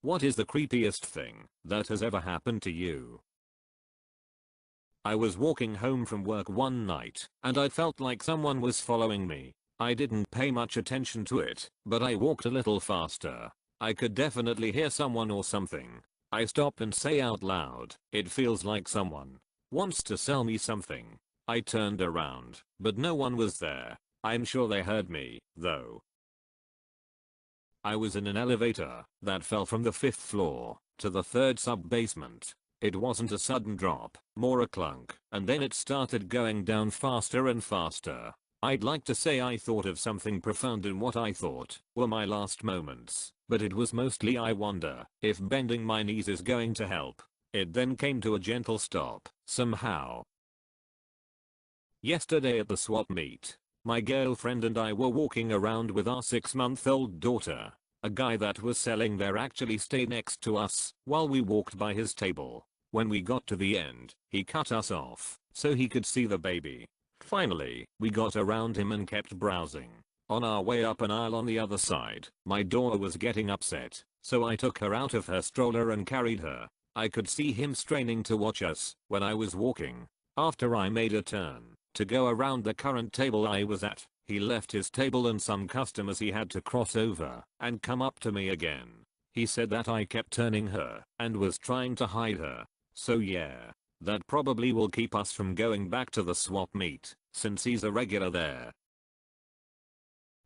What is the creepiest thing that has ever happened to you? I was walking home from work one night and I felt like someone was following me. I didn't pay much attention to it, but I walked a little faster. I could definitely hear someone or something. I stop and say out loud, "It feels like someone wants to sell me something." I turned around, but no one was there. I'm sure they heard me, though. I was in an elevator that fell from the 5th floor to the 3rd sub-basement. It wasn't a sudden drop, more a clunk, and then it started going down faster and faster. I'd like to say I thought of something profound in what I thought were my last moments, but it was mostly I wonder if bending my knees is going to help. It then came to a gentle stop, somehow. Yesterday at the swap meet, my girlfriend and I were walking around with our 6-month-old daughter. A guy that was selling there actually stayed next to us while we walked by his table. When we got to the end, he cut us off so he could see the baby. Finally, we got around him and kept browsing. On our way up an aisle on the other side, my daughter was getting upset, so I took her out of her stroller and carried her. I could see him straining to watch us when I was walking. After I made a turn to go around the current table I was at, he left his table and some customers he had to cross over and come up to me again. He said that I kept turning her and was trying to hide her. So yeah, that probably will keep us from going back to the swap meet since he's a regular there.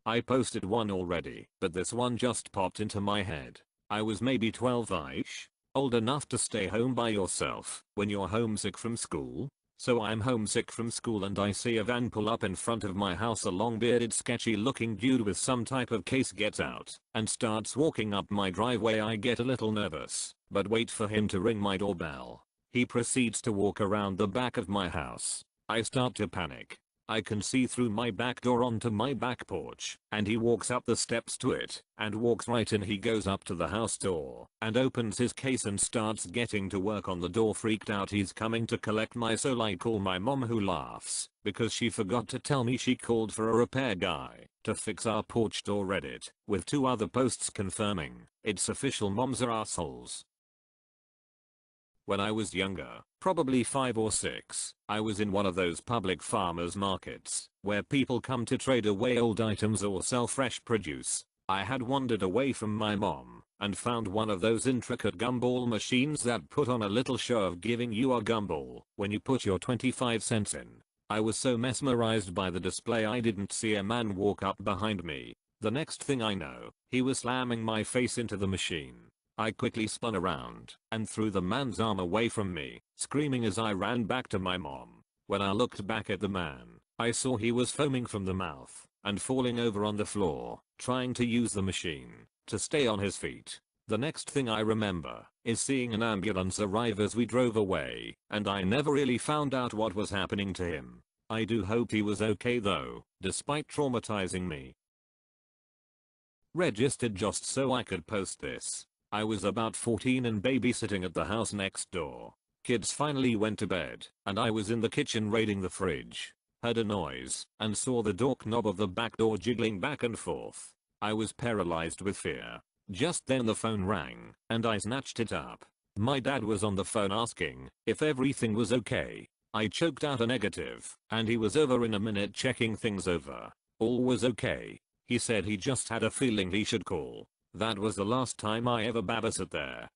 I posted one already, but this one just popped into my head. I was maybe 12-ish, old enough to stay home by yourself when you're homesick from school. So I'm homesick from school and I see a van pull up in front of my house. A long-bearded sketchy looking dude with some type of case gets out and starts walking up my driveway. I get a little nervous, but wait for him to ring my doorbell. He proceeds to walk around the back of my house. I start to panic. I can see through my back door onto my back porch, and he walks up the steps to it and walks right in. He goes up to the house door and opens his case and starts getting to work on the door. Freaked out he's coming to collect my soul. I call my mom, who laughs because she forgot to tell me she called for a repair guy to fix our porch door. Reddit with 2 other posts confirming it's official. Moms are assholes. When I was younger, probably 5 or 6, I was in one of those public farmers markets where people come to trade away old items or sell fresh produce. I had wandered away from my mom and found one of those intricate gumball machines that put on a little show of giving you a gumball when you put your 25 cents in. I was so mesmerized by the display I didn't see a man walk up behind me. The next thing I know, he was slamming my face into the machine. I quickly spun around and threw the man's arm away from me, screaming as I ran back to my mom. When I looked back at the man, I saw he was foaming from the mouth and falling over on the floor, trying to use the machine to stay on his feet. The next thing I remember is seeing an ambulance arrive as we drove away, and I never really found out what was happening to him. I do hope he was okay though, despite traumatizing me. Registered just so I could post this. I was about 14 and babysitting at the house next door. Kids finally went to bed, and I was in the kitchen raiding the fridge. Heard a noise, and saw the door knob of the back door jiggling back and forth. I was paralyzed with fear. Just then the phone rang, and I snatched it up. My dad was on the phone asking if everything was okay. I choked out a negative, and he was over in a minute checking things over. All was okay. He said he just had a feeling he should call. That was the last time I ever babysat there.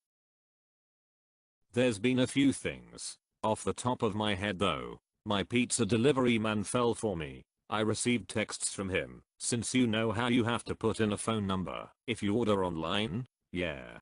There's been a few things. Off the top of my head though, my pizza delivery man fell for me. I received texts from him, since you know how you have to put in a phone number if you order online? Yeah.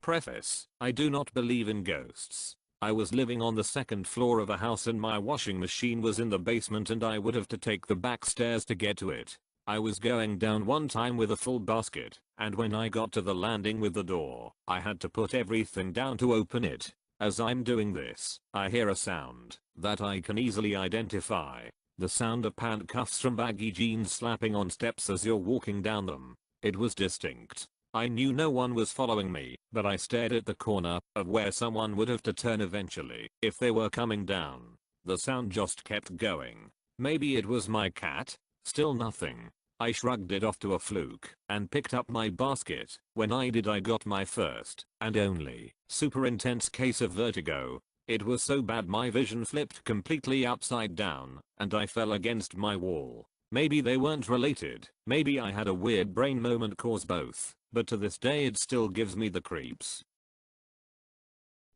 Preface: I do not believe in ghosts. I was living on the 2nd floor of a house and my washing machine was in the basement and I would have to take the back stairs to get to it. I was going down one time with a full basket, and when I got to the landing with the door, I had to put everything down to open it. As I'm doing this, I hear a sound that I can easily identify. The sound of pant cuffs from baggy jeans slapping on steps as you're walking down them. It was distinct. I knew no one was following me, but I stared at the corner of where someone would have to turn eventually if they were coming down. The sound just kept going. Maybe it was my cat. Still nothing. I shrugged it off to a fluke and picked up my basket. When I did, I got my first and only super intense case of vertigo. It was so bad my vision flipped completely upside down and I fell against my wall. Maybe they weren't related. Maybe I had a weird brain moment cause both, but to this day it still gives me the creeps.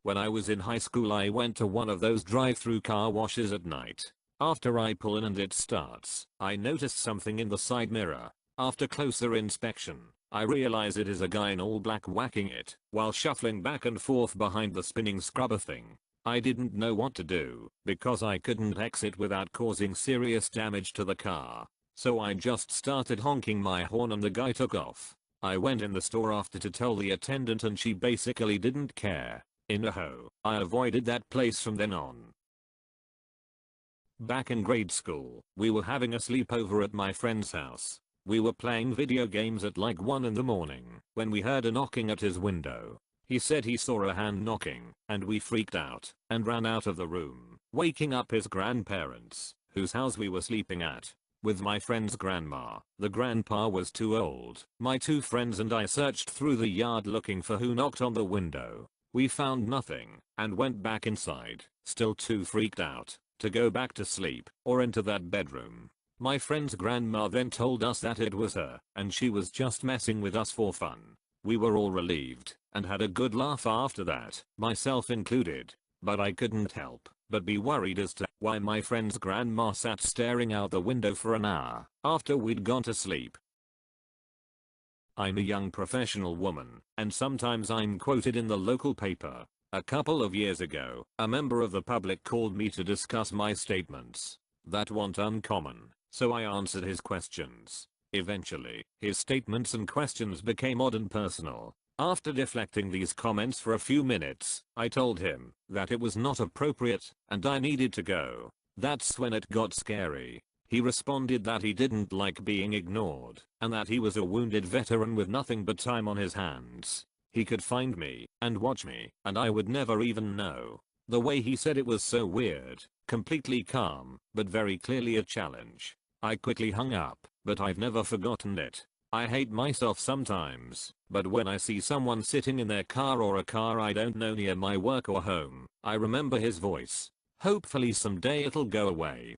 When I was in high school, I went to one of those drive-through car washes at night. After I pull in and it starts, I noticed something in the side mirror. After closer inspection, I realize it is a guy in all black whacking it while shuffling back and forth behind the spinning scrubber thing. I didn't know what to do because I couldn't exit without causing serious damage to the car. So I just started honking my horn and the guy took off. I went in the store after to tell the attendant and she basically didn't care. In a ho, I avoided that place from then on. Back in grade school, we were having a sleepover at my friend's house. We were playing video games at like 1 in the morning when we heard a knocking at his window. He said he saw a hand knocking, and we freaked out and ran out of the room, waking up his grandparents, whose house we were sleeping at, with my friend's grandma. The grandpa was too old. My 2 friends and I searched through the yard looking for who knocked on the window. We found nothing and went back inside, still too freaked out to go back to sleep or into that bedroom. My friend's grandma then told us that it was her and she was just messing with us for fun. We were all relieved and had a good laugh after that, myself included, but I couldn't help but be worried as to why my friend's grandma sat staring out the window for an hour after we'd gone to sleep. I'm a young professional woman, and sometimes I'm quoted in the local paper. A couple of years ago, a member of the public called me to discuss my statements. That weren't uncommon, so I answered his questions. Eventually, his statements and questions became odd and personal. After deflecting these comments for a few minutes, I told him that it was not appropriate and I needed to go. That's when it got scary. He responded that he didn't like being ignored and that he was a wounded veteran with nothing but time on his hands. He could find me and watch me and I would never even know. The way he said it was so weird, completely calm, but very clearly a challenge. I quickly hung up, but I've never forgotten it. I hate myself sometimes, but when I see someone sitting in their car or a car I don't know near my work or home, I remember his voice. Hopefully someday it'll go away.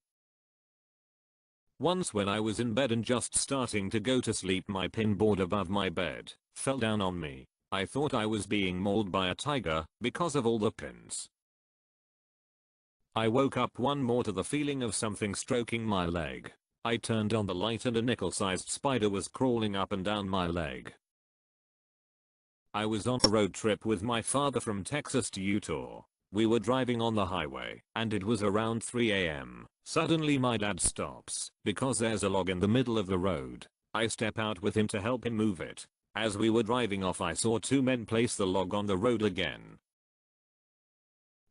Once when I was in bed and just starting to go to sleep, my pinboard above my bed fell down on me. I thought I was being mauled by a tiger because of all the pins. I woke up one more to the feeling of something stroking my leg. I turned on the light and a nickel-sized spider was crawling up and down my leg. I was on a road trip with my father from Texas to Utah. We were driving on the highway and it was around 3 AM. Suddenly my dad stops because there's a log in the middle of the road. I step out with him to help him move it. As we were driving off, I saw 2 men place the log on the road again.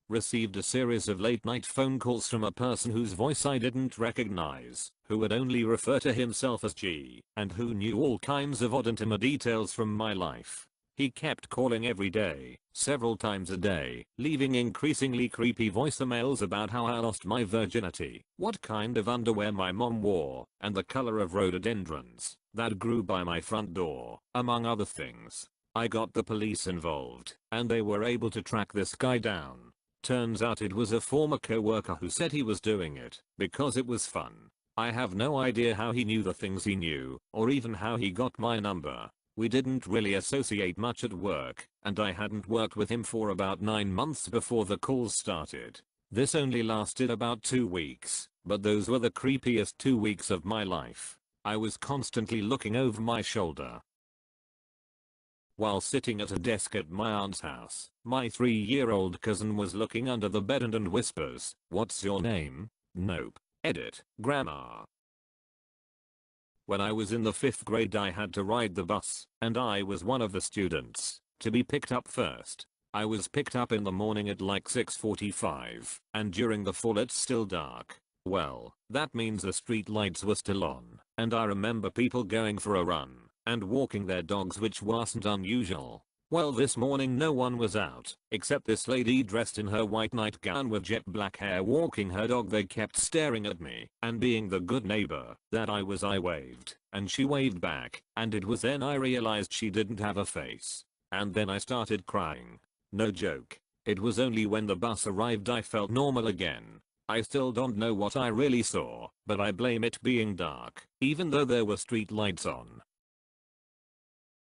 Received a series of late night phone calls from a person whose voice I didn't recognize, who would only refer to himself as G, and who knew all kinds of odd intimate details from my life. He kept calling every day, several times a day, leaving increasingly creepy voicemails about how I lost my virginity, what kind of underwear my mom wore, and the color of rhododendrons that grew by my front door, among other things. I got the police involved, and they were able to track this guy down. Turns out it was a former co-worker who said he was doing it because it was fun. I have no idea how he knew the things he knew, or even how he got my number. We didn't really associate much at work, and I hadn't worked with him for about 9 months before the calls started. This only lasted about 2 weeks, but those were the creepiest 2 weeks of my life. I was constantly looking over my shoulder. While sitting at a desk at my aunt's house, my 3-year-old cousin was looking under the bed and whispers, "What's your name?" Nope. Edit. Grandma. When I was in the 5th grade I had to ride the bus, and I was one of the students to be picked up first. I was picked up in the morning at like 6:45, and during the fall it's still dark. Well, that means the street lights were still on, and I remember people going for a run and walking their dogs, which wasn't unusual. Well, this morning no one was out, except this lady dressed in her white nightgown with jet black hair walking her dog. They kept staring at me, and being the good neighbor that I was, I waved, and she waved back, and it was then I realized she didn't have a face. And then I started crying. No joke. It was only when the bus arrived I felt normal again. I still don't know what I really saw, but I blame it being dark, even though there were street lights on.